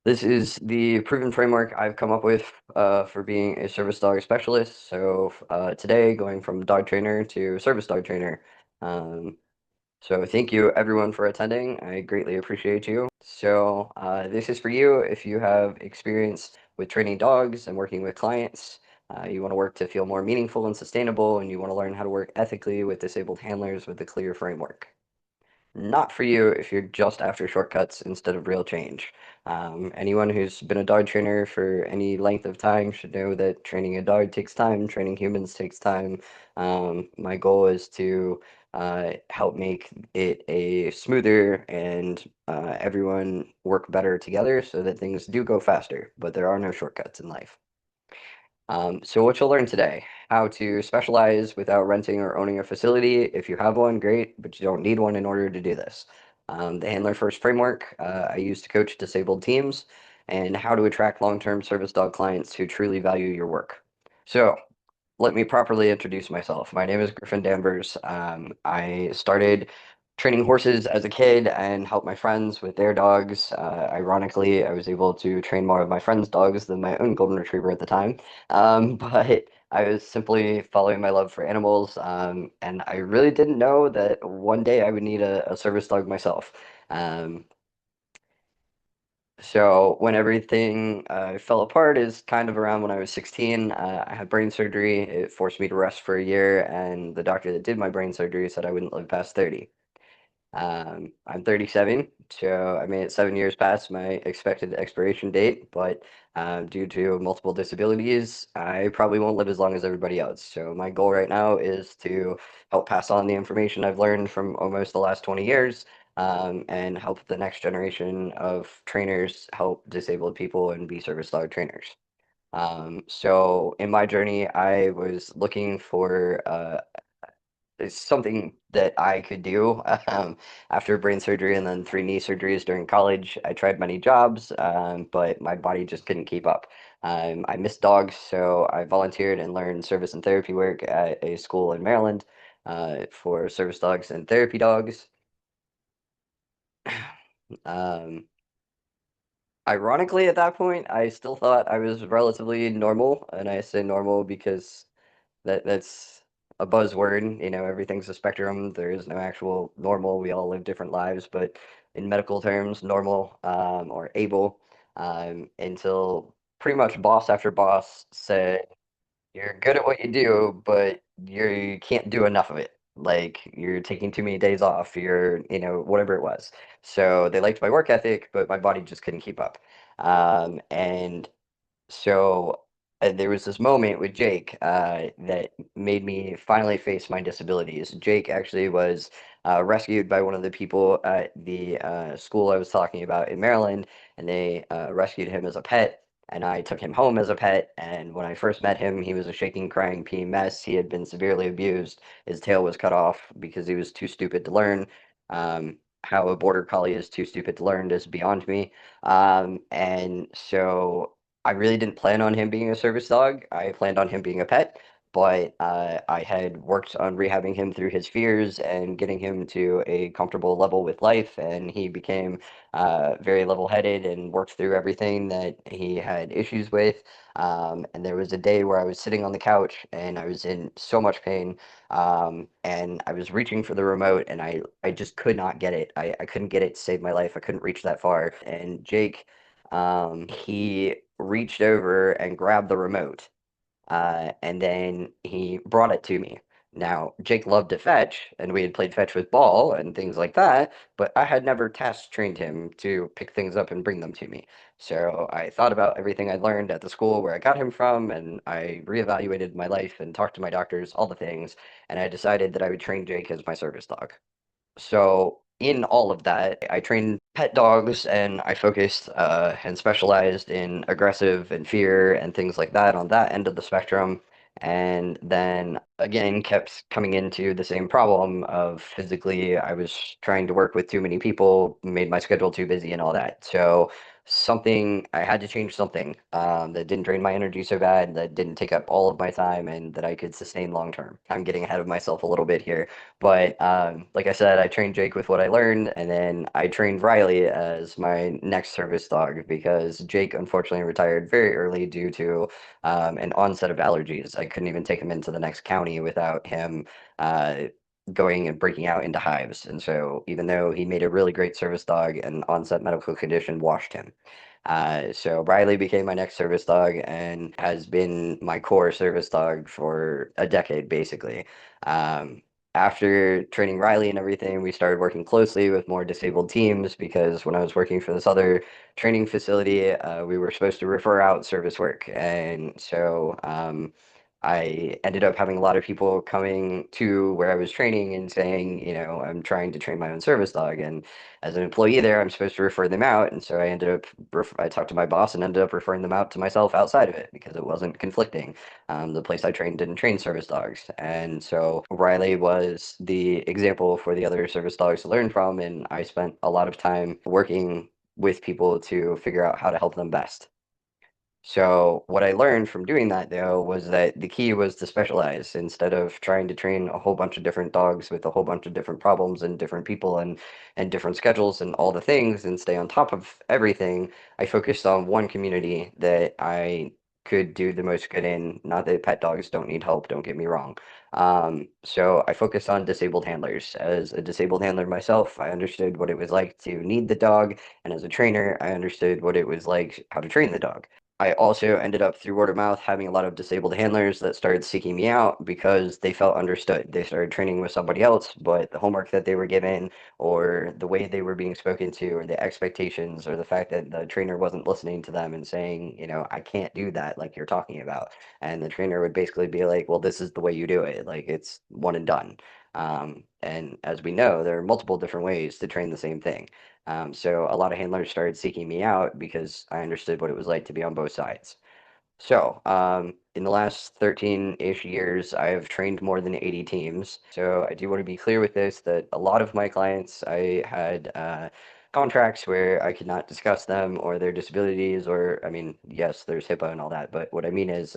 This is the proven framework I've come up with for being a service dog specialist. So today, going from dog trainer to service dog trainer. Um, so thank you everyone for attending. I greatly appreciate you. So this is for you if you have experience with training dogs and working with clients. You want to work to feel more meaningful and sustainable, and you want to learn how to work ethically with disabled handlers with a clear framework. Not for you if you're just after shortcuts instead of real change. Anyone who's been a dog trainer for any length of time should know that training a dog takes time, training humans takes time. My goal is to help make it a smoother and everyone work better together so that things do go faster, but there are no shortcuts in life. So what you'll learn today, how to specialize without renting or owning a facility. If you have one, great, but you don't need one in order to do this. The Handler First framework I use to coach disabled teams, and how to attract long-term service dog clients who truly value your work. So let me properly introduce myself. My name is Griffin Danvers. I started training horses as a kid and helped my friends with their dogs. Ironically, I was able to train more of my friends' dogs than my own golden retriever at the time. But I was simply following my love for animals, and I really didn't know that one day I would need a service dog myself. Um, so when everything fell apart is kind of around when I was 16. I had brain surgery. It forced me to rest for a year, and the doctor that did my brain surgery said I wouldn't live past 30. I'm 37, so I made it 7 years past my expected expiration date, but due to multiple disabilities, I probably won't live as long as everybody else. So my goal right now is to help pass on the information I've learned from almost the last 20 years, and help the next generation of trainers help disabled people and be service dog trainers. So in my journey, I was looking for it's something that I could do after brain surgery and then three knee surgeries during college. I tried many jobs, but my body just couldn't keep up. I missed dogs, so I volunteered and learned service and therapy work at a school in Maryland for service dogs and therapy dogs. Um, Ironically, at that point, I still thought I was relatively normal, and I say normal because that's a buzzword. Everything's a spectrum. There is no actual normal. We all live different lives, but in medical terms, normal or able, until pretty much boss after boss said, "You're good at what you do, but you can't do enough of it. Like you're taking too many days off. Whatever it was." So they liked my work ethic, but my body just couldn't keep up. And so there was this moment with Jake that made me finally face my disabilities. Jake actually was rescued by one of the people at the school I was talking about in Maryland, and they rescued him as a pet. And I took him home as a pet. And when I first met him, he was a shaking, crying, peeing mess. He had been severely abused. His tail was cut off because he was too stupid to learn. How a border collie is too stupid to learn is beyond me. And so I really didn't plan on him being a service dog. I planned on him being a pet, but I had worked on rehabbing him through his fears and getting him to a comfortable level with life, and he became very level-headed and worked through everything that he had issues with. And there was a day where I was sitting on the couch and I was in so much pain, and I was reaching for the remote, and I just could not get it. I couldn't get it to save my life. I couldn't reach that far. And Jake, he reached over and grabbed the remote, and then he brought it to me. Now, Jake loved to fetch, and we had played fetch with ball and things like that, but I had never task trained him to pick things up and bring them to me. So I thought about everything I learned at the school where I got him from, and I reevaluated my life and talked to my doctors, all the things, and I decided that I would train Jake as my service dog. So in all of that, I trained pet dogs and I focused and specialized in aggressive and fear and things like that on that end of the spectrum. And then again, kept coming into the same problem of physically, I was trying to work with too many people, made my schedule too busy and all that. So something I had to change something that didn't drain my energy so bad, that didn't take up all of my time, and that I could sustain long term. I'm getting ahead of myself a little bit here, but like I said, I trained Jake with what I learned, and then I trained Riley as my next service dog because Jake unfortunately retired very early due to an onset of allergies. I couldn't even take him into the next county without him. Uh, Going and breaking out into hives. And so, even though he made a really great service dog, an onset medical condition washed him. So Riley became my next service dog and has been my core service dog for a decade, basically. Um, After training Riley and everything, we started working closely with more disabled teams because when I was working for this other training facility, we were supposed to refer out service work. And so I ended up having a lot of people coming to where I was training and saying, I'm trying to train my own service dog. And as an employee there, I'm supposed to refer them out. And so I talked to my boss and ended up referring them out to myself outside of it because it wasn't conflicting. The place I trained didn't train service dogs. And so Riley was the example for the other service dogs to learn from. And I spent a lot of time working with people to figure out how to help them best. So what I learned from doing that though was that the key was to specialize instead of trying to train a whole bunch of different dogs with a whole bunch of different problems and different people and different schedules and all the things and stay on top of everything. I focused on one community that I could do the most good in. Not that pet dogs don't need help, don't get me wrong. So I focused on disabled handlers. As a disabled handler myself, I understood what it was like to need the dog, and as a trainer, I understood what it was like how to train the dog. I also ended up through word of mouth having a lot of disabled handlers that started seeking me out because they felt understood. They started training with somebody else, but the homework that they were given, or the way they were being spoken to, or the expectations, or the fact that the trainer wasn't listening to them and saying, I can't do that like you're talking about. And the trainer would basically be like, well, this is the way you do it. Like it's one and done. And as we know, there are multiple different ways to train the same thing. So a lot of handlers started seeking me out because I understood what it was like to be on both sides. So, in the last 13-ish years, I have trained more than 80 teams. So I do want to be clear with this that a lot of my clients, I had contracts where I could not discuss them or their disabilities, or, I mean, yes, there's HIPAA and all that, but what I mean is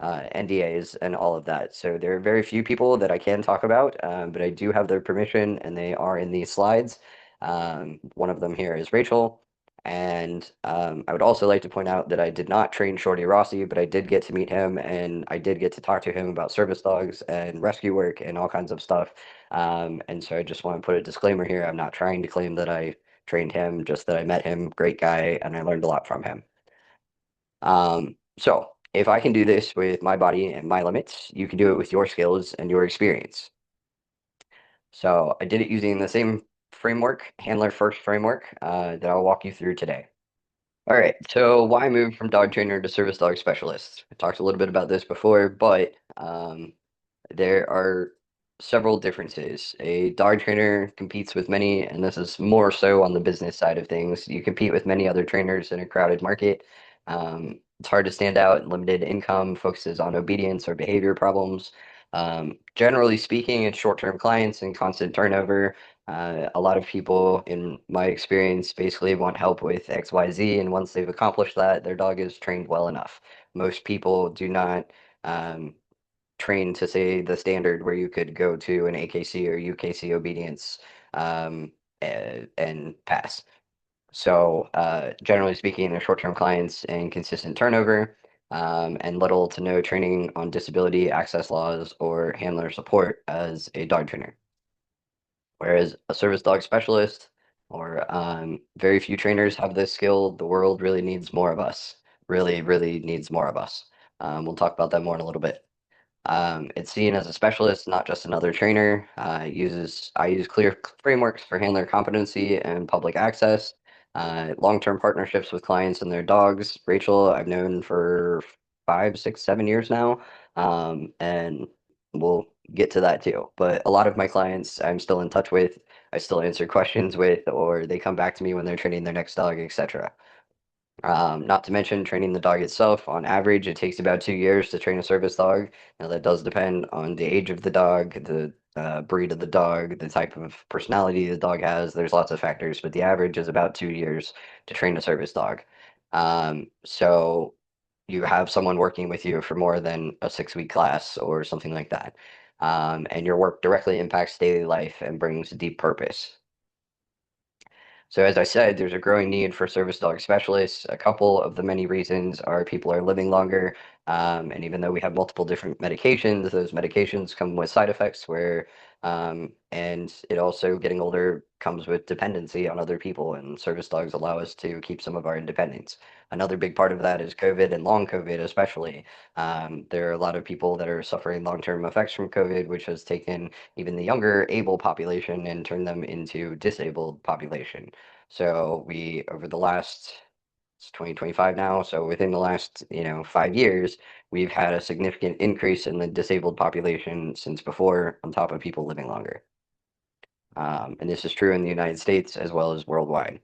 NDAs and all of that. So there are very few people that I can talk about, but I do have their permission and they are in these slides. One of them here is Rachel. And I would also like to point out that I did not train Shorty Rossi, but I did get to meet him and I did get to talk to him about service dogs and rescue work and all kinds of stuff. And so I just want to put a disclaimer here. I'm not trying to claim that I trained him, just that I met him, great guy, and I learned a lot from him. So if I can do this with my body and my limits, you can do it with your skills and your experience. So I did it using the same framework, handler first framework, that I'll walk you through today. All right, so why move from dog trainer to service dog specialist? I talked a little bit about this before, but there are several differences. A dog trainer competes with many, and this is more so on the business side of things. You compete with many other trainers in a crowded market. It's hard to stand out. Limited income focuses on obedience or behavior problems. Generally speaking, it's short-term clients and constant turnover. A lot of people, in my experience, basically want help with XYZ, and once they've accomplished that, their dog is trained well enough. Most people do not. Um, Trained to say the standard where you could go to an AKC or UKC obedience and pass. So generally speaking, they're short-term clients and consistent turnover and little to no training on disability access laws or handler support as a dog trainer. Whereas a service dog specialist or very few trainers have this skill. The world really needs more of us. Really, really needs more of us. We'll talk about that more in a little bit. It's seen as a specialist, not just another trainer. I use clear frameworks for handler competency and public access. Long-term partnerships with clients and their dogs. Rachel, I've known for 5, 6, 7 years now, and we'll get to that too. But a lot of my clients I'm still in touch with. I still answer questions with, or they come back to me when they're training their next dog, etc. Not to mention training the dog itself. On average, it takes about 2 years to train a service dog. Now, that does depend on the age of the dog, the breed of the dog, the type of personality the dog has. There's lots of factors, but the average is about 2 years to train a service dog. So you have someone working with you for more than a 6 week class or something like that. And your work directly impacts daily life and brings deep purpose. So as I said, there's a growing need for service dog specialists. A couple of the many reasons are people are living longer, and even though we have multiple different medications, those medications come with side effects and it also getting older comes with dependency on other people, and service dogs allow us to keep some of our independence. Another big part of that is COVID and long COVID, especially. There are a lot of people that are suffering long-term effects from COVID, which has taken even the younger able population and turned them into disabled population. So we, over the last, it's 2025 now, so within the last, 5 years, we've had a significant increase in the disabled population since before, on top of people living longer. And this is true in the United States as well as worldwide.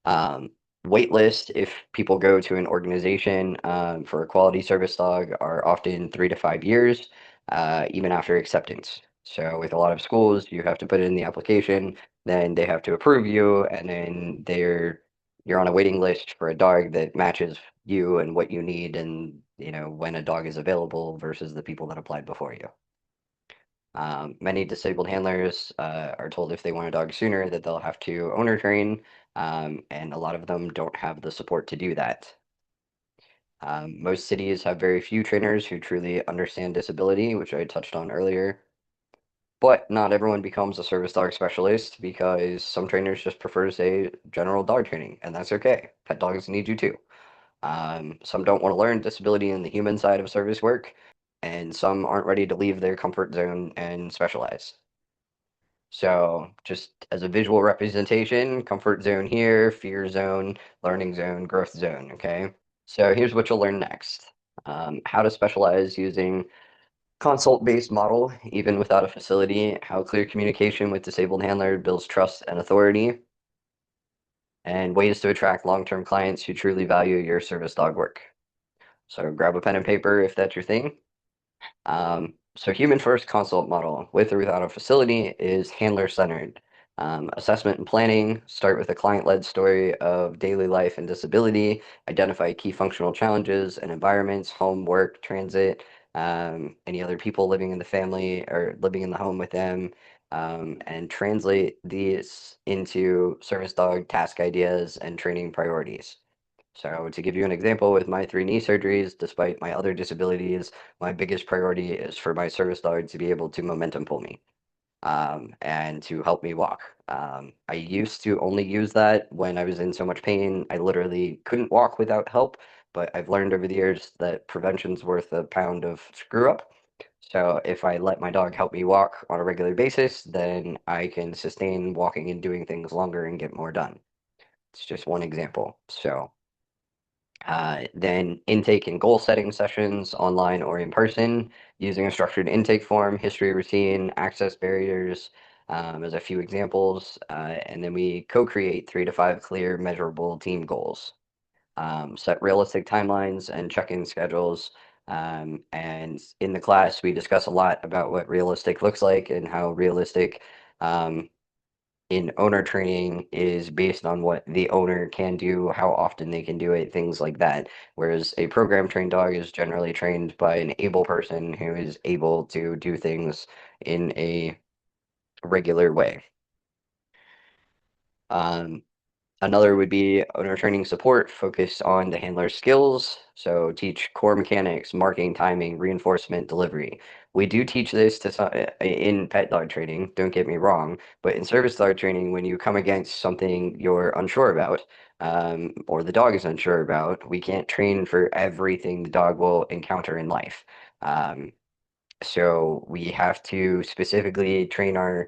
Um, Wait list, if people go to an organization for a quality service dog, are often 3 to 5 years, even after acceptance. So with a lot of schools, you have to put it in the application, then they have to approve you, and then you're on a waiting list for a dog that matches you and what you need, and when a dog is available versus the people that applied before you. Many disabled handlers are told if they want a dog sooner that they'll have to owner train, and a lot of them don't have the support to do that. Most cities have very few trainers who truly understand disability, which I touched on earlier. But not everyone becomes a service dog specialist because some trainers just prefer to say general dog training, and that's okay. Pet dogs need you too. Some don't want to learn disability in the human side of service work, and some aren't ready to leave their comfort zone and specialize. So just as a visual representation, comfort zone here, fear zone, learning zone, growth zone, okay? So here's what you'll learn next. How to specialize using consult-based model, even without a facility, how clear communication with disabled handler builds trust and authority, and ways to attract long-term clients who truly value your service dog work. So grab a pen and paper if that's your thing. So human first consult model, with or without a facility, is handler centered. Assessment and planning start with a client-led story of daily life and disability, identify key functional challenges and environments, home, work, transit, any other people living in the family or living in the home with them, and translate these into service dog task ideas and training priorities. So to give you an example, with my 3 knee surgeries, despite my other disabilities, my biggest priority is for my service dog to be able to momentum pull me and to help me walk. I used to only use that when I was in so much pain. I literally couldn't walk without help, but I've learned over the years that prevention's worth a pound of screw up. So if I let my dog help me walk on a regular basis, then I can sustain walking and doing things longer and get more done. It's just one example. So then intake and goal setting sessions, online or in person, using a structured intake form, history routine, access barriers, as a few examples. And then we co-create 3 to 5 clear, measurable team goals. Set realistic timelines and check-in schedules. And in the class, we discuss a lot about what realistic looks like and how realistic um, in owner training is based on what the owner can do, how often they can do it, things like that. Whereas a program trained dog is generally trained by an able person who is able to do things in a regular way. Um, Another would be owner training support focused on the handler's skills. So teach core mechanics, marking, timing, reinforcement, delivery. We do teach this to some, in pet dog training, don't get me wrong, but in service dog training, when you come against something you're unsure about, or the dog is unsure about, we can't train for everything the dog will encounter in life. Um, so we have to specifically train our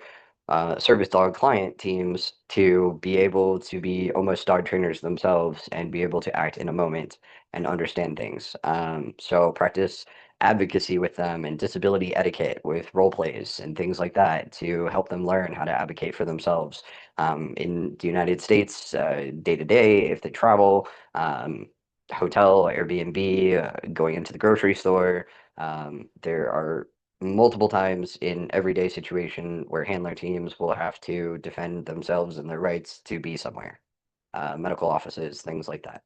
service dog client teams to be able to be almost dog trainers themselves and be able to act in a moment and understand things. So practice advocacy with them and disability etiquette with role plays and things like that to help them learn how to advocate for themselves. In the United States, day to day, if they travel, hotel, Airbnb, going into the grocery store, there are multiple times in everyday situation where handler teams will have to defend themselves and their rights to be somewhere, medical offices, things like that.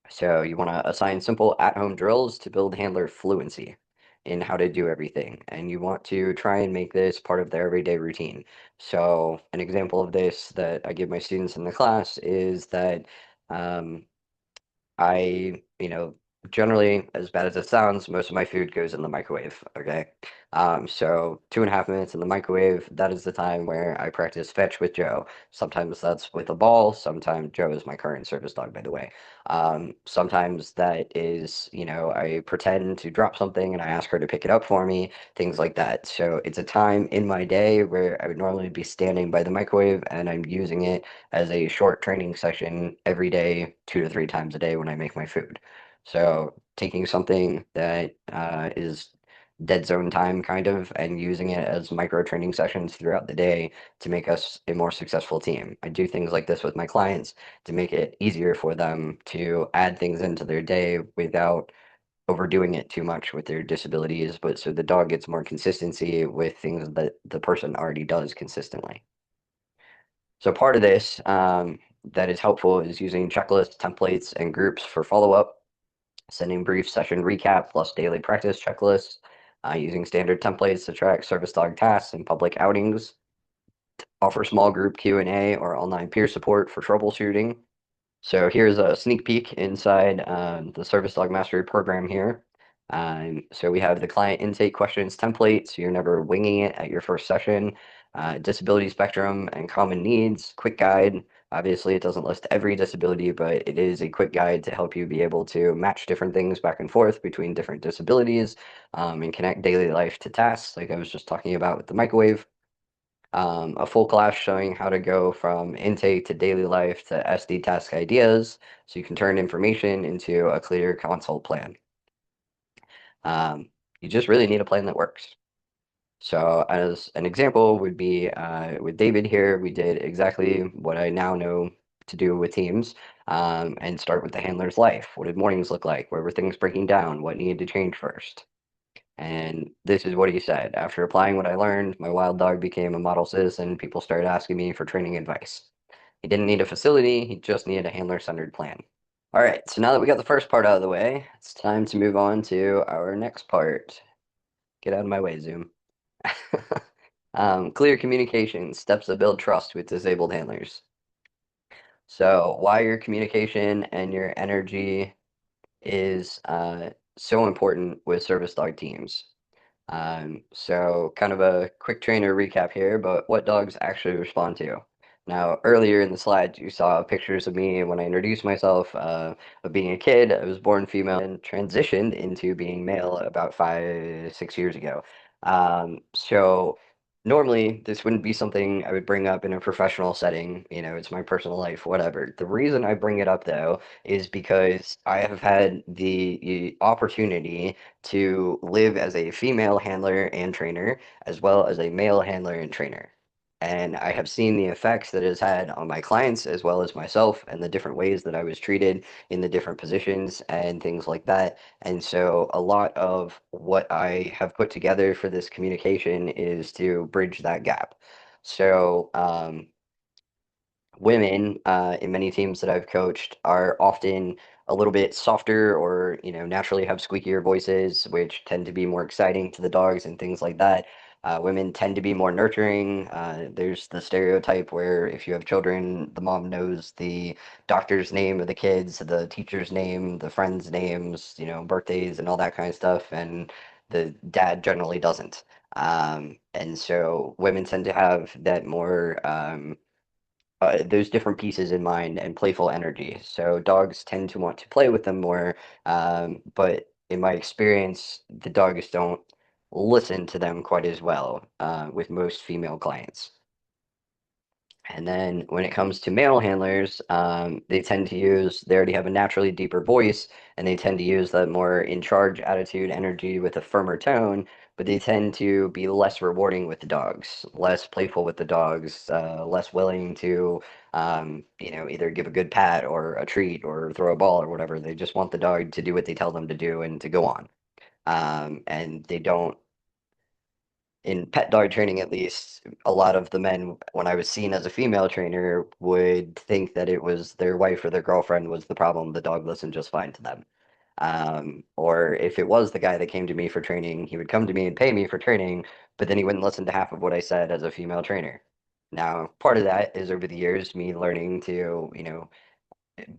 So you want to assign simple at-home drills to build handler fluency in how to do everything. And you want to try and make this part of their everyday routine. So an example of this that I give my students in the class is that um, generally, as bad as it sounds, most of my food goes in the microwave. Okay. So 2.5 minutes in the microwave, that is the time where I practice fetch with Joe. Sometimes that's with a ball. Sometimes Joe is my current service dog, by the way. Sometimes that is, I pretend to drop something and I ask her to pick it up for me, things like that. So it's a time in my day where I would normally be standing by the microwave and I'm using it as a short training session every day, 2 to 3 times a day when I make my food. So taking something that is dead zone time kind of and using it as micro training sessions throughout the day to make us a more successful team. I do things like this with my clients to make it easier for them to add things into their day without overdoing it too much with their disabilities, but so the dog gets more consistency with things that the person already does consistently. So part of this that is helpful is using checklists, templates, and groups for follow-up, sending brief session recap plus daily practice checklists, using standard templates to track service dog tasks and public outings, offer small group Q&A or online peer support for troubleshooting, so here's a sneak peek inside the Service Dog Mastery program here. So we have the client intake questions template, so you're never winging it at your first session. Disability spectrum and common needs, quick guide. Obviously, it doesn't list every disability, but it is a quick guide to help you be able to match different things back and forth between different disabilities and connect daily life to tasks, like I was just talking about with the microwave. A full class showing how to go from intake to daily life to SD task ideas so you can turn information into a clear consult plan. Um, you just really need a plan that works. So as an example would be with David here, we did exactly what I now know to do with teams and start with the handler's life. What did mornings look like? Where were things breaking down? What needed to change first? And this is what he said. After applying what I learned, my wild dog became a model citizen. People started asking me for training advice. He didn't need a facility, he just needed a handler-centered plan. All right, so now that we got the first part out of the way, it's time to move on to our next part. Get out of my way, Zoom. Clear communication, steps that build trust with disabled handlers. So why your communication and your energy is so important with service dog teams. So kind of a quick trainer recap here, but what dogs actually respond to. Now, earlier in the slides, you saw pictures of me when I introduced myself of being a kid. I was born female and transitioned into being male about 5, 6 years ago. So normally this wouldn't be something I would bring up in a professional setting. It's my personal life, whatever. The reason I bring it up though is because I have had the opportunity to live as a female handler and trainer, as well as a male handler and trainer. And I have seen the effects that it has had on my clients as well as myself and the different ways that I was treated in the different positions and things like that. And so a lot of what I have put together for this communication is to bridge that gap. So, women in many teams that I've coached are often a little bit softer or, naturally have squeakier voices, which tend to be more exciting to the dogs and things like that. Women tend to be more nurturing. There's the stereotype where if you have children, the mom knows the doctor's name of the kids, the teacher's name, the friends' names, birthdays and all that kind of stuff, and the dad generally doesn't. And so women tend to have that more those different pieces in mind and playful energy. So dogs tend to want to play with them more, but in my experience, the dogs don't listen to them quite as well with most female clients. And then when it comes to male handlers, they already have a naturally deeper voice, and they tend to use that more in charge attitude, energy with a firmer tone, but they tend to be less rewarding with the dogs, less playful with the dogs, less willing to, either give a good pat or a treat or throw a ball or whatever. They just want the dog to do what they tell them to do and to go on. And they don't in pet dog training at least, a lot of the men, when I was seen as a female trainer, would think that it was their wife or their girlfriend was the problem. The dog listened just fine to them. Or if it was the guy that came to me for training, he would come to me and pay me for training, but then he wouldn't listen to half of what I said as a female trainer. Now, part of that is over the years me learning to,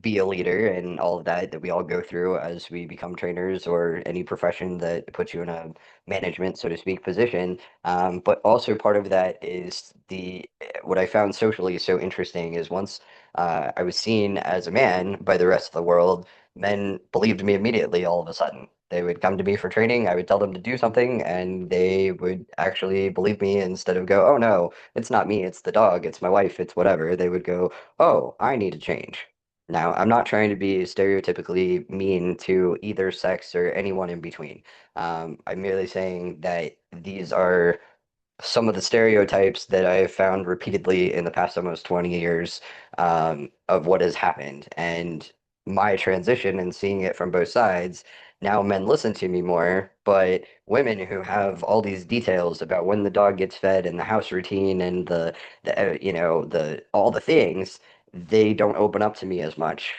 be a leader and all of that that we all go through as we become trainers or any profession that puts you in a management, so to speak, position. But also part of that is the what I found socially so interesting is once I was seen as a man by the rest of the world, men believed me immediately all of a sudden. They would come to me for training, I would tell them to do something, and they would actually believe me instead of go, oh no, it's not me, it's the dog, it's my wife, it's whatever. They would go, oh, I need to change. Now, I'm not trying to be stereotypically mean to either sex or anyone in between. I'm merely saying that these are some of the stereotypes that I have found repeatedly in the past almost 20 years of what has happened. And my transition and seeing it from both sides, now men listen to me more, but women who have all these details about when the dog gets fed and the house routine and the all the things, they don't open up to me as much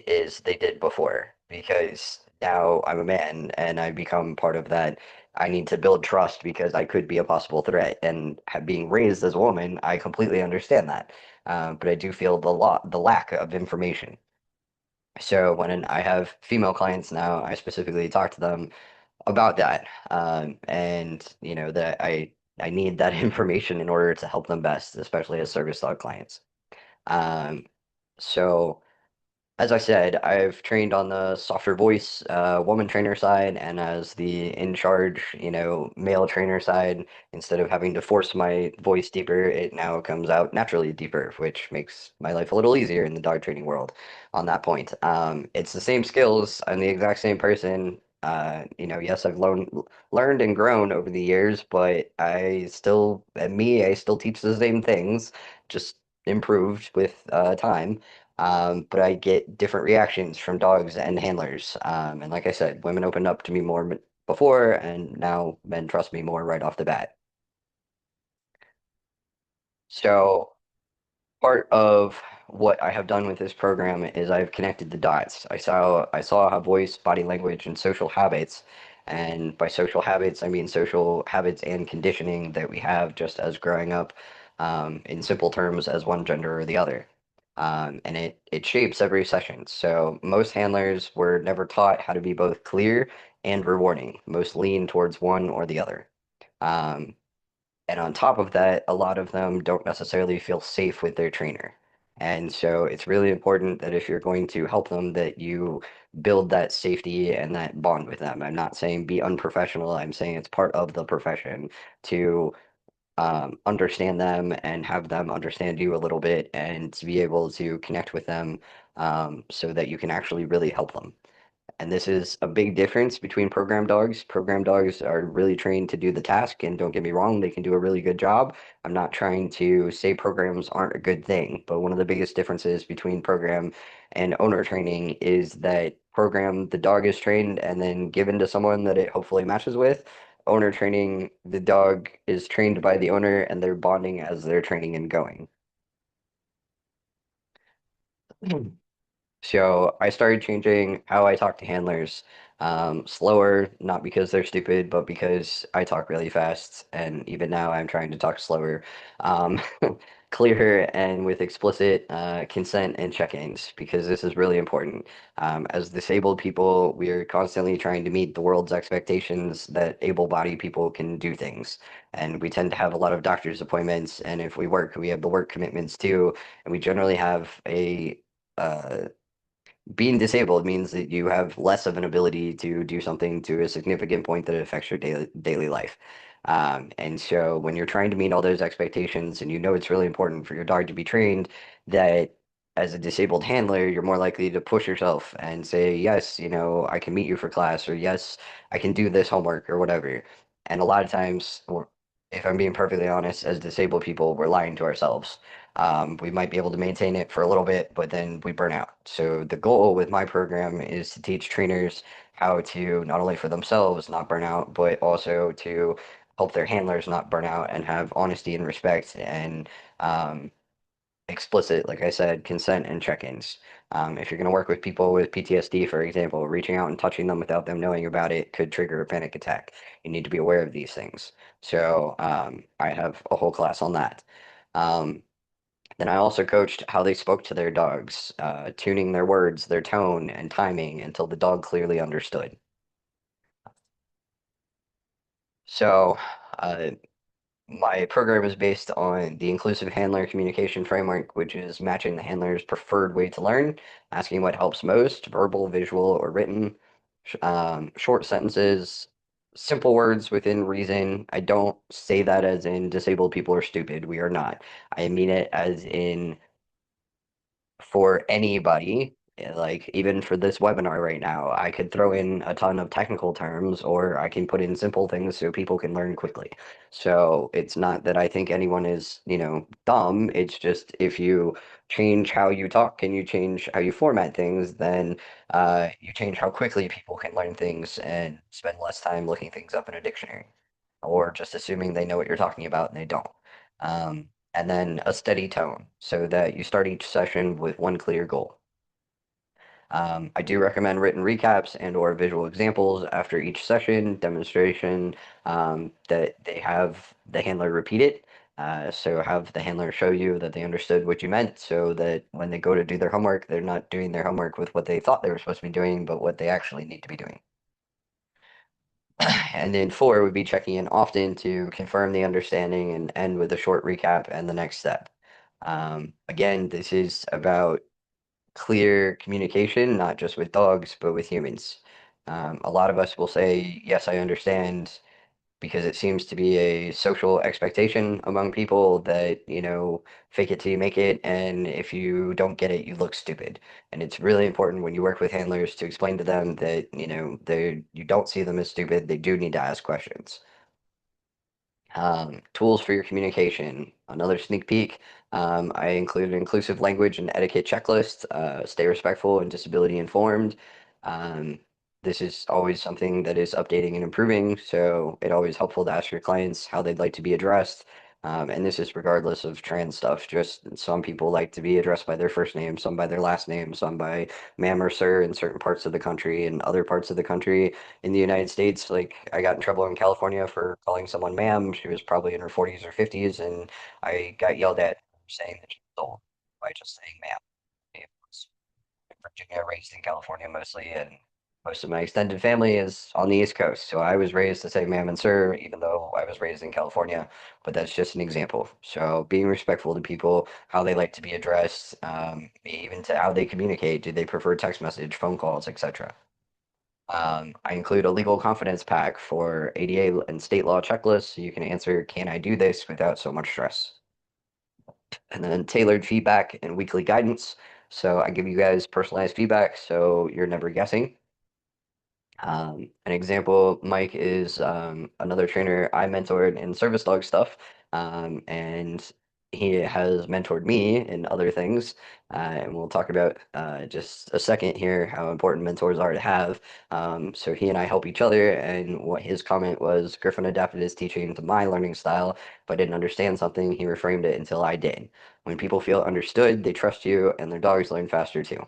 as they did before because now I'm a man and I become part of that. I need to build trust because I could be a possible threat. And being raised as a woman, I completely understand that. But I do feel the lack of information. So when I have female clients now, I specifically talk to them about that, and that I need that information in order to help them best, especially as service dog clients. Um, so. As I said, I've trained on the softer voice woman trainer side and as the in charge, male trainer side. Instead of having to force my voice deeper, it now comes out naturally deeper, which makes my life a little easier in the dog training world on that point. It's the same skills. I'm the exact same person. Yes, I've learned and grown over the years, but I still teach the same things, just improved with time. But I get different reactions from dogs and handlers. And like I said, women opened up to me more before, and now men trust me more right off the bat. So part of what I have done with this program is I've connected the dots. I saw how voice, body language, and social habits, and by social habits I mean social habits and conditioning that we have just as growing up, in simple terms as one gender or the other. And it shapes every session. So most handlers were never taught how to be both clear and rewarding. Most lean towards one or the other. Um, and on top of that, a lot of them don't necessarily feel safe with their trainer. And so it's really important that if you're going to help them, that you build that safety and that bond with them. I'm not saying be unprofessional. I'm saying it's part of the profession to understand them and have them understand you a little bit and to be able to connect with them, so that you can actually really help them. And this is a big difference between program dogs. Program dogs are really trained to do the task, and don't get me wrong, they can do a really good job. I'm not trying to say programs aren't a good thing, but one of the biggest differences between program and owner training is that program, the dog is trained and then given to someone that it hopefully matches with. Owner training, the dog is trained by the owner and they're bonding as they're training and going. So I started changing how I talk to handlers, slower, not because they're stupid, but because I talk really fast. And even now, I'm trying to talk slower, um, clearer, and with explicit consent and check-ins, because this is really important. As disabled people, we're constantly trying to meet the world's expectations that able-bodied people can do things. And we tend to have a lot of doctor's appointments, and if we work, we have the work commitments too, and we generally have a uh, being disabled means that you have less of an ability to do something to a significant point that affects your daily life. And so when you're trying to meet all those expectations and you know it's really important for your dog to be trained, that as a disabled handler, you're more likely to push yourself and say, yes, I can meet you for class, or yes, I can do this homework or whatever. And a lot of times, or if I'm being perfectly honest, as disabled people, we're lying to ourselves. We might be able to maintain it for a little bit, but then we burn out. So the goal with my program is to teach trainers how to not only for themselves not burn out, but also to help their handlers not burn out and have honesty and respect and um, explicit, like I said, consent and check-ins. If you're going to work with people with PTSD, for example, reaching out and touching them without them knowing about it could trigger a panic attack. You need to be aware of these things. So I have a whole class on that. Um, then I also coached how they spoke to their dogs, tuning their words, their tone, and timing until the dog clearly understood. So, uh, my program is based on the inclusive handler communication framework, which is matching the handler's preferred way to learn, asking what helps most, verbal, visual, or written, short sentences, simple words within reason. I don't say that as in disabled people are stupid. We are not. I mean it as in for anybody, like even for this webinar right now, I could throw in a ton of technical terms or I can put in simple things so people can learn quickly. So it's not that I think anyone is, dumb. It's just if you change how you talk and you change how you format things, then you change how quickly people can learn things and spend less time looking things up in a dictionary or just assuming they know what you're talking about and they don't. And then a steady tone so that you start each session with one clear goal. I do recommend written recaps and or visual examples after each session, demonstration, that they have the handler repeat it. So have the handler show you that they understood what you meant so that when they go to do their homework, they're not doing their homework with what they thought they were supposed to be doing, but what they actually need to be doing. And then four would be checking in often to confirm the understanding and end with a short recap and the next step. Again, this is about clear communication, not just with dogs, but with humans. A lot of us will say, yes, I understand, because it seems to be a social expectation among people that, fake it till you make it, and if you don't get it, you look stupid. And it's really important when you work with handlers to explain to them that, you don't see them as stupid, they do need to ask questions. Tools for your communication. Another sneak peek. I include an inclusive language and etiquette checklist. Stay respectful and disability informed. Um, this is always something that is updating and improving, so it always helpful to ask your clients how they'd like to be addressed. And this is regardless of trans stuff. Just some people like to be addressed by their first name, some by their last name, some by ma'am or sir in certain parts of the country, and other parts of the country in the United States, like I got in trouble in California for calling someone ma'am. She was probably in her 40s or 50s, and I got yelled at for saying that she was old by just saying ma'am. It was in Virginia, raised in California mostly, and most of my extended family is on the East Coast. So I was raised to say ma'am and sir, even though I was raised in California. But that's just an example. So being respectful to people, how they like to be addressed, even to how they communicate. Do they prefer text message, phone calls, etc. I include a legal confidence pack for ADA and state law checklists so you can answer, can I do this without so much stress? And then tailored feedback and weekly guidance. So I give you guys personalized feedback so you're never guessing. An example, Mike is another trainer I mentored in service dog stuff, and he has mentored me in other things. And we'll talk about just a second here how important mentors are to have. So he and I help each other, and what his comment was, Griffin adapted his teaching to my learning style. If I didn't understand something, he reframed it until I did. When people feel understood, they trust you, and their dogs learn faster too.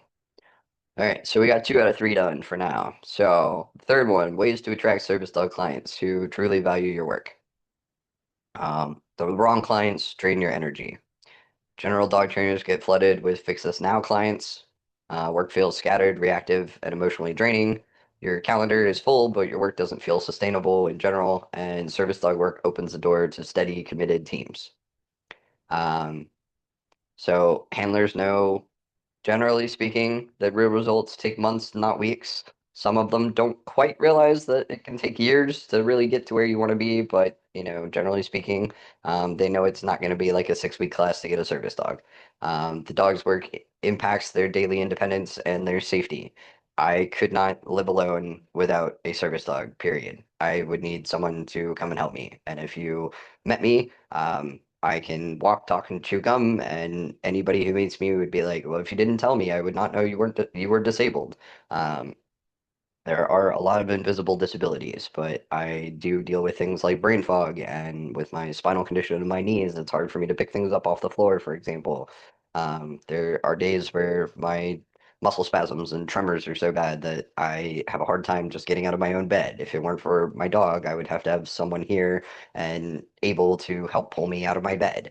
All right, so we got 2 out of 3 done for now. So, third one, ways to attract service dog clients who truly value your work. The wrong clients drain your energy. General dog trainers get flooded with fix this now clients. Work feels scattered, reactive, and emotionally draining. Your calendar is full, but your work doesn't feel sustainable in general, and service dog work opens the door to steady, committed teams. Um, so handlers know, generally speaking, the real results take months, not weeks. Some of them don't quite realize that it can take years to really get to where you want to be, but generally speaking, they know it's not going to be like a 6 week class to get a service dog. The dog's work impacts their daily independence and their safety. I could not live alone without a service dog, period. I would need someone to come and help me. And if you met me, I can walk, talk, and chew gum, and anybody who meets me would be like, "Well, if you didn't tell me, I would not know you were disabled." Um, There are a lot of invisible disabilities, but I do deal with things like brain fog, and with my spinal condition in my knees, it's hard for me to pick things up off the floor, for example. There are days where my muscle spasms and tremors are so bad that I have a hard time just getting out of my own bed. If it weren't for my dog, I would have to have someone here and able to help pull me out of my bed.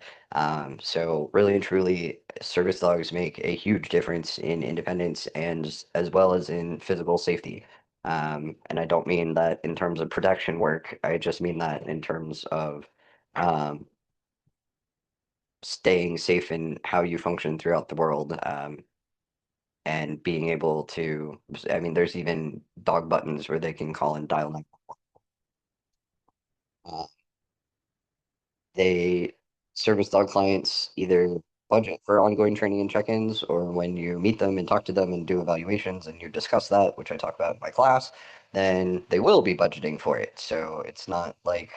So really and truly, service dogs make a huge difference in independence and as well as in physical safety. And I don't mean that in terms of protection work. I just mean that in terms of um, staying safe in how you function throughout the world, and being able to, I mean, there's even dog buttons where they can call and dial 911. They service dog clients either budget for ongoing training and check-ins, or when you meet them and talk to them and do evaluations and you discuss that, which I talk about in my class, then they will be budgeting for it. So it's not like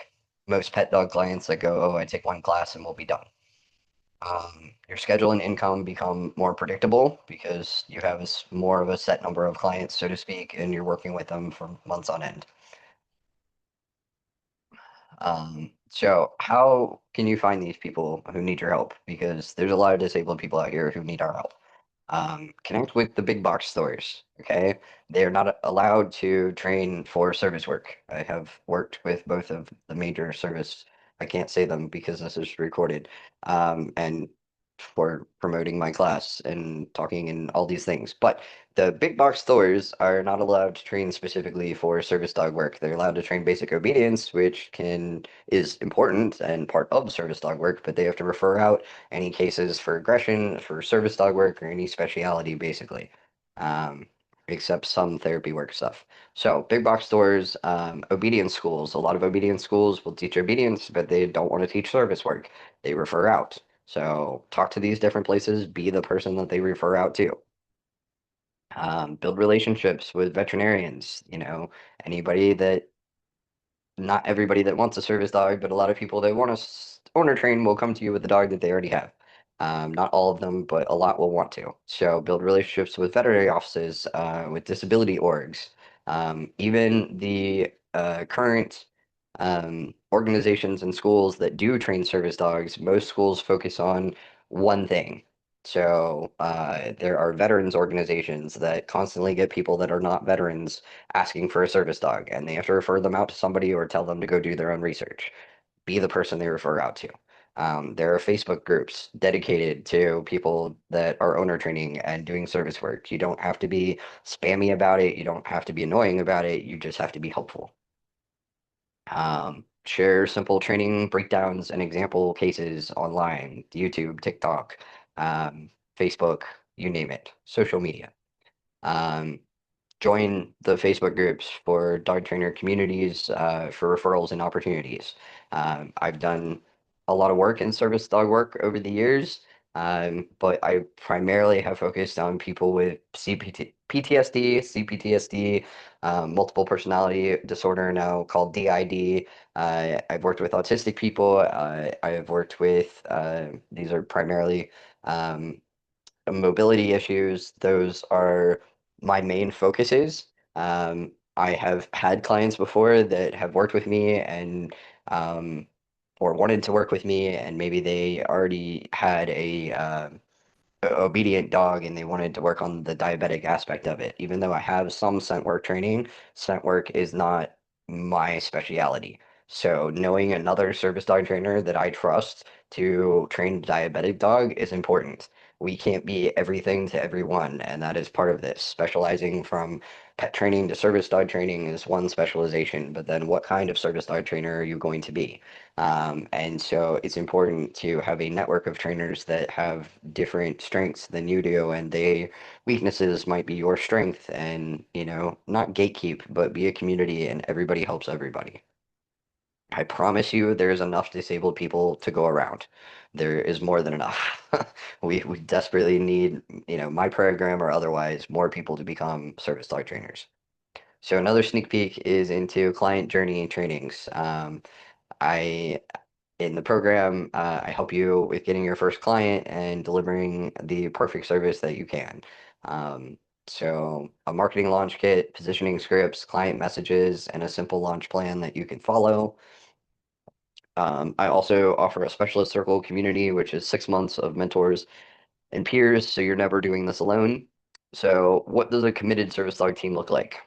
most pet dog clients that go, oh, I take one class and we'll be done. Your schedule and income become more predictable because you have more of a set number of clients, so to speak, and you're working with them for months on end. So how can you find these people who need your help? Because there's a lot of disabled people out here who need our help. Connect with the big box stores, okay? They are not allowed to train for service work. I have worked with both of the major service, I can't say them because this is recorded, and for promoting my class and talking and all these things. But the big box stores are not allowed to train specifically for service dog work. They're allowed to train basic obedience, which can is important and part of service dog work, but they have to refer out any cases for aggression, for service dog work, or any speciality, basically, um, except some therapy work stuff. So, big box stores, obedience schools. A lot of obedience schools will teach obedience, but they don't want to teach service work. They refer out. So, talk to these different places, be the person that they refer out to. Build relationships with veterinarians, anybody that not everybody that wants a service dog, but a lot of people that want to owner train will come to you with the dog that they already have. Not all of them, but a lot will want to. So build relationships with veterinary offices, with disability orgs, even the current organizations and schools that do train service dogs. Most schools focus on one thing. So there are veterans organizations that constantly get people that are not veterans asking for a service dog, and they have to refer them out to somebody or tell them to go do their own research. Be the person they refer out to. There are Facebook groups dedicated to people that are owner training and doing service work. You don't have to be spammy about it. You don't have to be annoying about it. You just have to be helpful. Share simple training breakdowns and example cases online, YouTube, TikTok, um, Facebook, you name it, social media. Um, Join the Facebook groups for dog trainer communities, for referrals and opportunities. I've done a lot of work in service dog work over the years, but I primarily have focused on people with PTSD, CPTSD, multiple personality disorder, now called DID. I've worked with autistic people. I have worked with, these are primarily um, mobility issues. Those are my main focuses. I have had clients before that have worked with me and um, or wanted to work with me, and maybe they already had a obedient dog and they wanted to work on the diabetic aspect of it. Even though I have some scent work training, scent work is not my specialty. So knowing another service dog trainer that I trust to train a diabetic dog is important. We can't be everything to everyone, and that is part of this. Specializing from pet training to service dog training is one specialization, but then what kind of service dog trainer are you going to be? And so it's important to have a network of trainers that have different strengths than you do, and their weaknesses might be your strength, and, not gatekeep, but be a community and everybody helps everybody. I promise you there's enough disabled people to go around. There is more than enough. We desperately need, my program or otherwise, more people to become service dog trainers. So another sneak peek is into client journey trainings. I in the program, I help you with getting your first client and delivering the perfect service that you can. So a marketing launch kit, positioning scripts, client messages, and a simple launch plan that you can follow. I also offer a specialist circle community, which is 6 months of mentors and peers, so you're never doing this alone. So, what does a committed service dog team look like?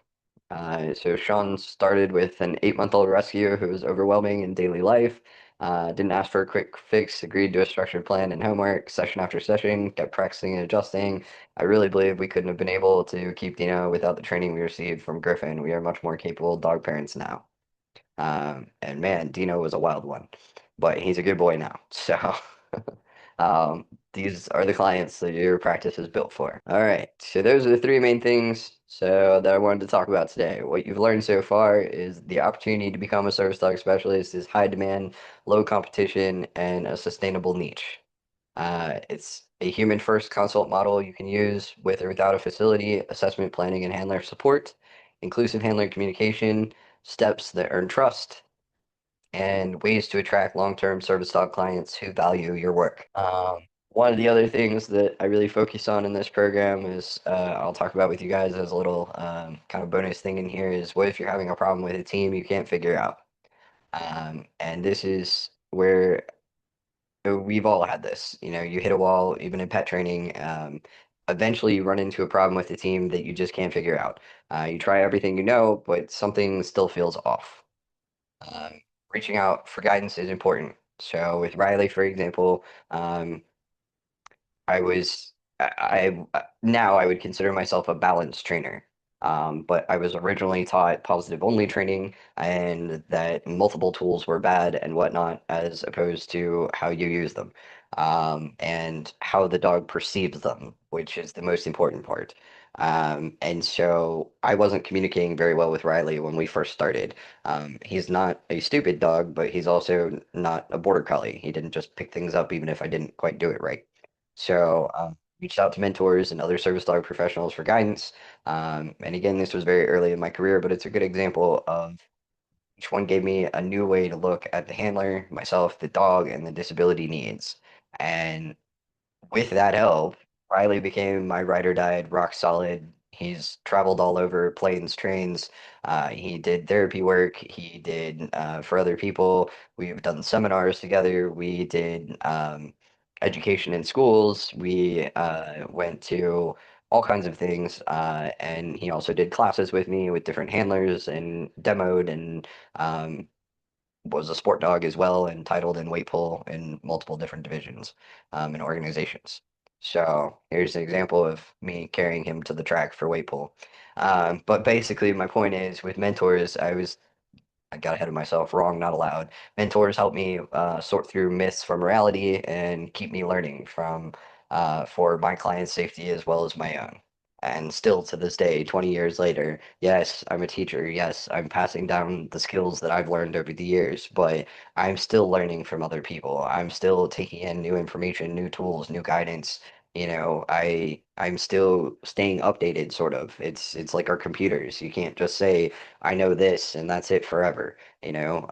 So, Sean started with an 8-month-old rescue who was overwhelming in daily life. Didn't ask for a quick fix, agreed to a structured plan and homework, session after session, kept practicing and adjusting. I really believe we couldn't have been able to keep Dino without the training we received from Griffin. We are much more capable dog parents now. And man, Dino was a wild one, but he's a good boy now. So these are the clients that your practice is built for. All right, so those are the three main things that I wanted to talk about today. What you've learned so far is the opportunity to become a service dog specialist is high demand, low competition, and a sustainable niche. It's a human first consult model you can use with or without a facility, assessment planning and handler support, inclusive handler communication, steps that earn trust, and ways to attract long-term service dog clients who value your work. One of the other things that I really focus on in this program is I'll talk about with you guys as a little kind of bonus thing in here is what if you're having a problem with a team you can't figure out? And this is where we've all had this. You know, you hit a wall, even in pet training. Eventually, you run into a problem with the team that you just can't figure out. You try everything you know, but something still feels off. Um, Reaching out for guidance is important. So with Riley, for example, um, I was now I would consider myself a balanced trainer. But I was originally taught positive only training and that multiple tools were bad and whatnot, as opposed to how you use them, and how the dog perceives them, which is the most important part. And so I wasn't communicating very well with Riley when we first started. He's not a stupid dog, but he's also not a border collie. He didn't just pick things up even if I didn't quite do it right. So reached out to mentors and other service dog professionals for guidance. And again, this was very early in my career, but it's a good example of each one gave me a new way to look at the handler, myself, the dog, and the disability needs. And with that help, Riley became my ride or died, rock solid. He's traveled all over planes, trains. He did therapy work. He did for other people. We've done seminars together. We did education in schools. We went to all kinds of things. And he also did classes with me with different handlers and demoed and um, was a sport dog as well and titled in weight pull in multiple different divisions and organizations. So here's an example of me carrying him to the track for weight pull. But basically, my point is with mentors, I got ahead of myself, wrong, not allowed. Mentors help me sort through myths from reality and keep me learning from for my client's safety as well as my own. And still to this day, 20 years later, yes, I'm a teacher. Yes, I'm passing down the skills that I've learned over the years, but I'm still learning from other people. I'm still taking in new information, new tools, new guidance. You know, I'm still staying updated, sort of. It's like our computers. You can't just say, I know this and that's it forever, you know,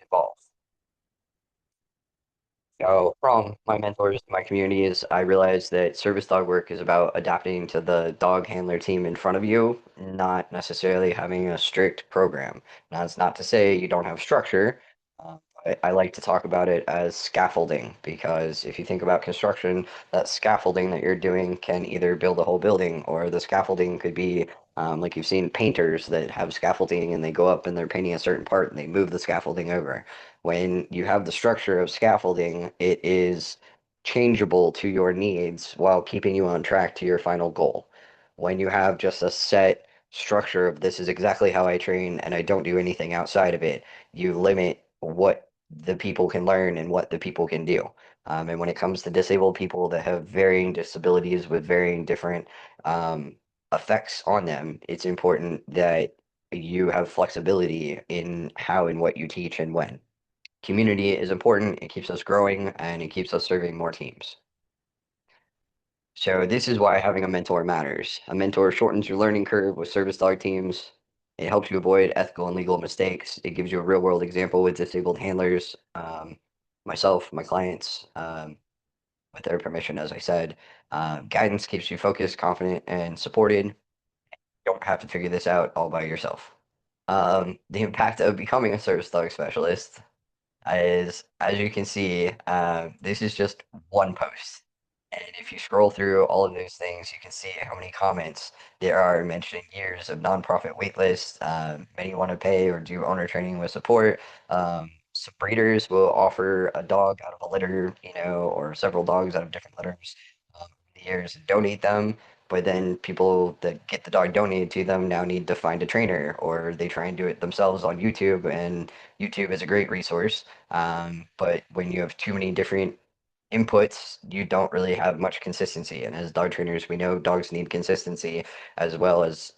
evolve. So from my mentors to my communities, I realized that service dog work is about adapting to the dog handler team in front of you, not necessarily having a strict program. Now, that's not to say you don't have structure. I like to talk about it as scaffolding because if you think about construction, that scaffolding that you're doing can either build a whole building or the scaffolding could be like you've seen painters that have scaffolding and they go up and they're painting a certain part and they move the scaffolding over. When you have the structure of scaffolding, it is changeable to your needs while keeping you on track to your final goal. When you have just a set structure of this is exactly how I train and I don't do anything outside of it, you limit what the people can learn and what the people can do. And when it comes to disabled people that have varying disabilities with varying different um, effects on them, it's important that you have flexibility in how and what you teach and when. Community is important. It keeps us growing and it keeps us serving more teams. So this is why having a mentor matters. A mentor shortens your learning curve with service dog teams. It helps you avoid ethical and legal mistakes. It gives you a real world example with disabled handlers, myself, my clients. with their permission, as I said. Guidance keeps you focused, confident, and supported. You don't have to figure this out all by yourself. The impact of becoming a service dog specialist is, as you can see, this is just one post. And if you scroll through all of those things, you can see how many comments there are mentioning years of nonprofit wait lists. Many want to pay or do owner training with support. Some breeders will offer a dog out of a litter, or several dogs out of different litters over the years and donate them. But then people that get the dog donated to them now need to find a trainer, or they try and do it themselves on YouTube. And YouTube is a great resource, but when you have too many different inputs, you don't really have much consistency. And as dog trainers, we know dogs need consistency as well as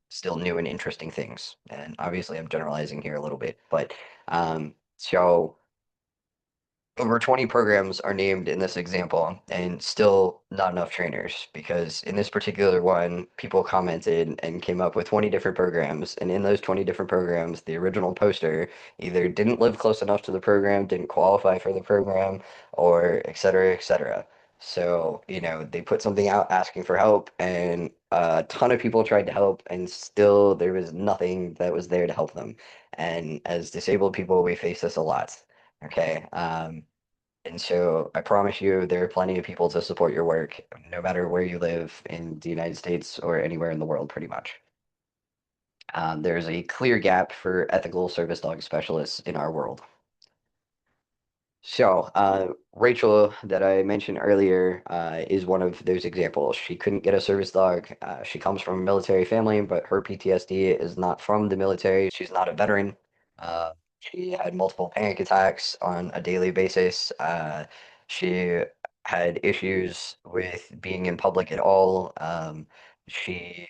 still new and interesting things. And obviously, I'm generalizing here a little bit, but so over 20 programs are named in this example, and still not enough trainers, because in this particular one, people commented and came up with 20 different programs. And in those 20 different programs, the original poster either didn't live close enough to the program, didn't qualify for the program, or et cetera, et cetera. So, they put something out asking for help, and a ton of people tried to help, and still there was nothing that was there to help them. And as disabled people, we face this a lot. Okay. And so I promise you, there are plenty of people to support your work, no matter where you live in the United States or anywhere in the world, pretty much. There's a clear gap for ethical service dog specialists in our world. So, Rachel, that I mentioned earlier, is one of those examples. She couldn't get a service dog. She comes from a military family, but her PTSD is not from the military. She's not a veteran. She had multiple panic attacks on a daily basis. She had issues with being in public at all. She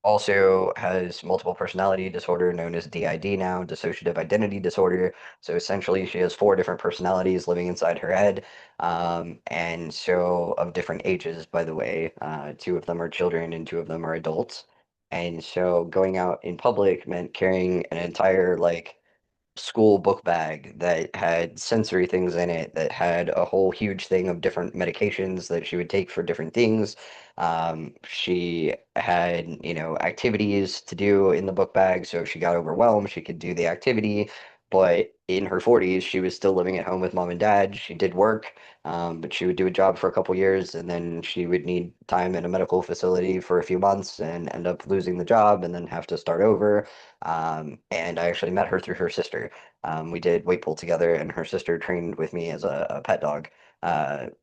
also has multiple personality disorder known as DID now, dissociative identity disorder. So essentially, she has four different personalities living inside her head, and so of different ages, by the way. Two of them are children and two of them are adults. And so going out in public meant carrying an entire, like, school book bag that had sensory things in it, that had a whole huge thing of different medications that she would take for different things. She had, activities to do in the book bag, so if she got overwhelmed, she could do the activity. But in her 40s, she was still living at home with mom and dad. She did work, but she would do a job for a couple years, and then she would need time in a medical facility for a few months and end up losing the job and then have to start over. And I actually met her through her sister. We did weight pull together, and her sister trained with me as a pet dog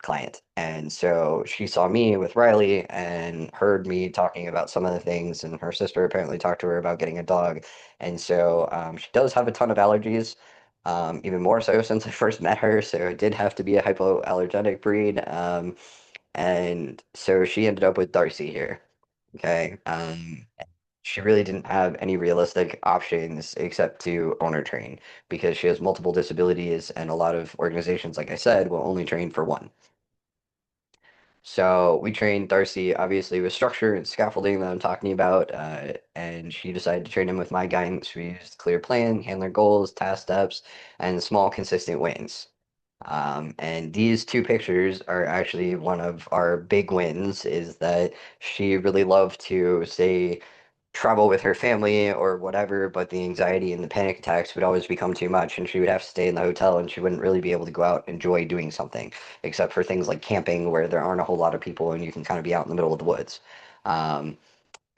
client. And so she saw me with Riley and heard me talking about some of the things, and her sister apparently talked to her about getting a dog. And so she does have a ton of allergies. Even more so since I first met her, so it did have to be a hypoallergenic breed. And so she ended up with Darcy here. Okay. She really didn't have any realistic options except to owner train, because she has multiple disabilities, and a lot of organizations, like I said, will only train for one. So we trained Darcy, obviously, with structure and scaffolding that I'm talking about, and she decided to train him with my guidance. We used clear plan, handler goals, task steps, and small, consistent wins. And these two pictures are actually one of our big wins, is that she really loved to say travel with her family or whatever, but the anxiety and the panic attacks would always become too much, and she would have to stay in the hotel, and she wouldn't really be able to go out and enjoy doing something, except for things like camping, where there aren't a whole lot of people and you can kind of be out in the middle of the woods. Um,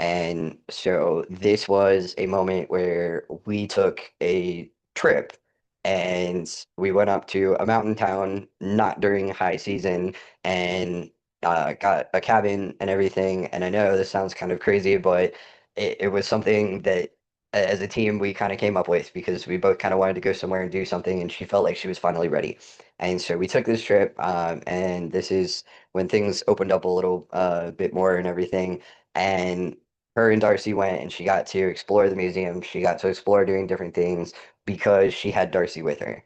and so this was a moment where we took a trip and we went up to a mountain town, not during high season, and got a cabin and everything. And I know this sounds kind of crazy, but it was something that as a team we kind of came up with, because we both kind of wanted to go somewhere and do something, and she felt like she was finally ready. And so we took this trip, and this is when things opened up a little bit more and everything. And her and Darcy went, and she got to explore the museum. She got to explore doing different things because she had Darcy with her.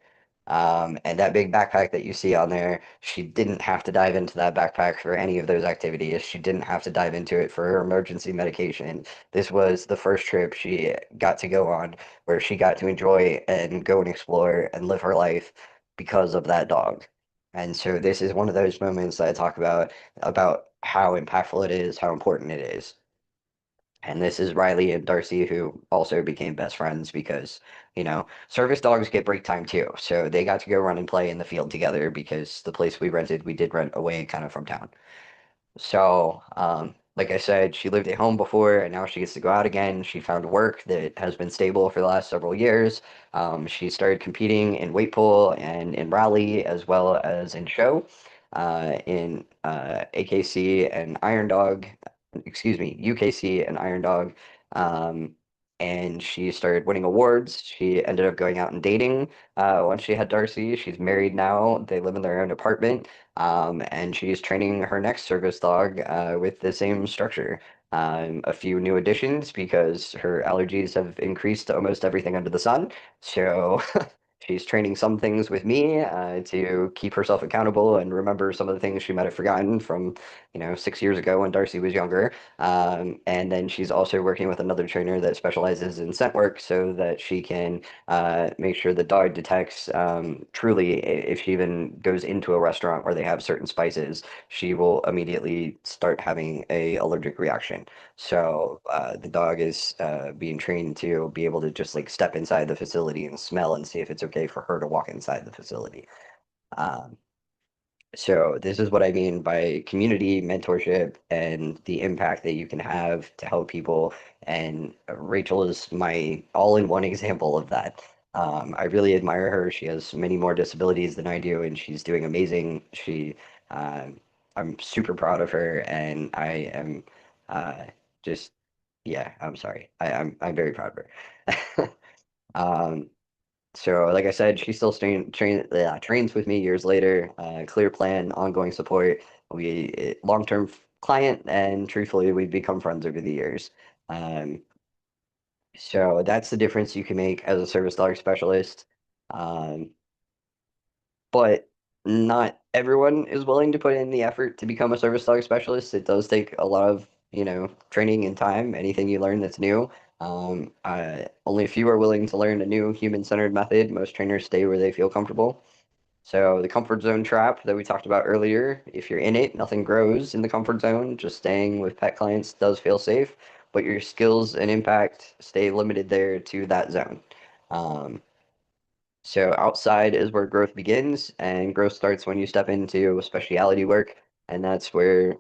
And that big backpack that you see on there, she didn't have to dive into that backpack for any of those activities. She didn't have to dive into it for her emergency medication. This was the first trip she got to go on where she got to enjoy and go and explore and live her life because of that dog. And so this is one of those moments that I talk about how impactful it is, how important it is. And this is Riley and Darcy, who also became best friends because, service dogs get break time too. So they got to go run and play in the field together because the place we rented, we did rent away kind of from town. So, like I said, she lived at home before, and now she gets to go out again. She found work that has been stable for the last several years. She started competing in weight pull and in rally, as well as in show, in AKC and Iron Dog, excuse me, UKC and Iron Dog. Um, and she started winning awards. She ended up going out and dating once she had Darcy. She's married now. They live in their own apartment. And she's training her next service dog with the same structure. A few new additions because her allergies have increased to almost everything under the sun. So she's training some things with me to keep herself accountable and remember some of the things she might have forgotten from, 6 years ago when Darcy was younger. And then she's also working with another trainer that specializes in scent work so that she can make sure the dog detects truly if she even goes into a restaurant where they have certain spices, she will immediately start having a allergic reaction. So the dog is being trained to be able to just like step inside the facility and smell and see if it's okay for her to walk inside the facility. Um, so this is what I mean by community mentorship and the impact that you can have to help people. And Rachel is my all-in-one example of that. I really admire her. She has many more disabilities than I do, and she's doing amazing. Um, I'm super proud of her, and I am uh, just, yeah, I'm sorry. I'm very proud of her. Um, so, like I said, she still trains with me years later. Clear plan, ongoing support. We long-term client, and truthfully, we've become friends over the years. Um, so that's the difference you can make as a service dog specialist. Um, but not everyone is willing to put in the effort to become a service dog specialist. It does take a lot of, training and time. Anything you learn that's new. Only a few are willing to learn a new human-centered method. Most trainers stay where they feel comfortable. So the comfort zone trap that we talked about earlier, if you're in it, nothing grows in the comfort zone. Just staying with pet clients does feel safe, but your skills and impact stay limited there to that zone. Um, so outside is where growth begins, and growth starts when you step into specialty work, and that's where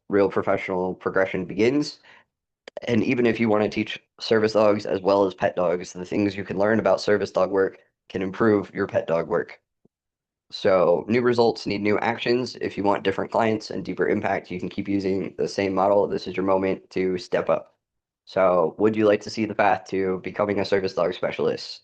real professional progression begins. And even if you want to teach service dogs as well as pet dogs, the things you can learn about service dog work can improve your pet dog work. So new results need new actions. If you want different clients and deeper impact, you can keep using the same model. This is your moment to step up. So would you like to see the path to becoming a service dog specialist?